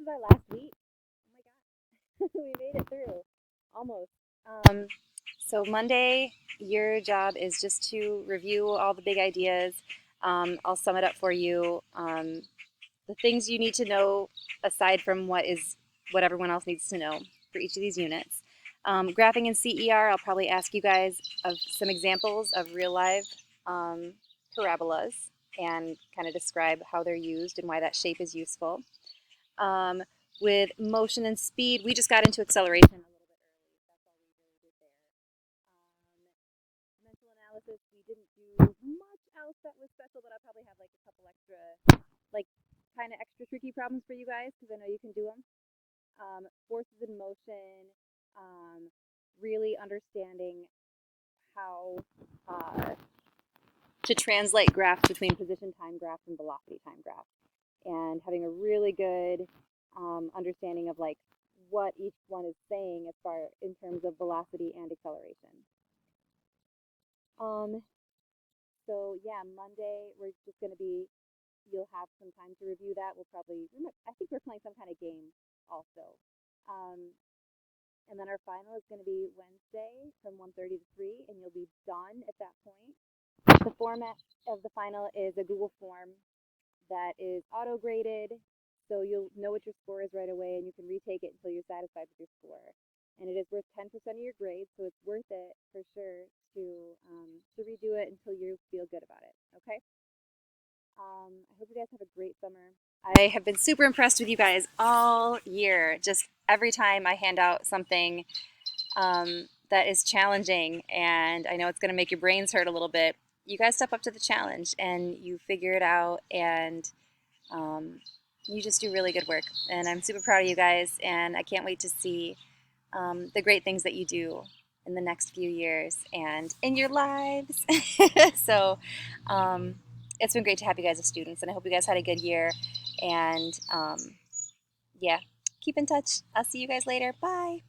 is our last week. Oh my God, we made it through almost. Um, so Monday, your job is just to review all the big ideas. I'll sum it up for you. The things you need to know aside from what everyone else needs to know for each of these units. Graphing and CER, I'll probably ask you guys of some examples of real live um, parabolas and kind of describe how they're used and why that shape is useful. Um, with motion and speed, we just got into acceleration a little bit early. That's all we really did there. Mental analysis, we didn't do much else that was special, but I'll probably have like a couple extra, like kind of extra tricky problems for you guys because I know you can do them. Forces in motion, really understanding how to translate graphs between position time graphs and velocity time graphs, and having a really good understanding of like what each one is saying as far in terms of velocity and acceleration. Um, so yeah, Monday we're just going to be. You'll have some time to review that. We'll probably. I think we're playing some kind of game also. Um, and then our final is going to be Wednesday from 1:30 to 3, and you'll be done at that point. The format of the final is a Google form that is auto-graded, so you'll know what your score is right away, and you can retake it until you're satisfied with your score. And it is worth 10% of your grade, so it's worth it for sure to redo it until you feel good about it. Okay. I hope you guys have a great summer. I have been super impressed with you guys all year. Just every time I hand out something that is challenging, and I know it's going to make your brains hurt a little bit, you guys step up to the challenge and you figure it out, and you just do really good work. And I'm super proud of you guys, and I can't wait to see the great things that you do in the next few years and in your lives. So it's been great to have you guys as students, and I hope you guys had a good year. And yeah, keep in touch. I'll see you guys later. Bye.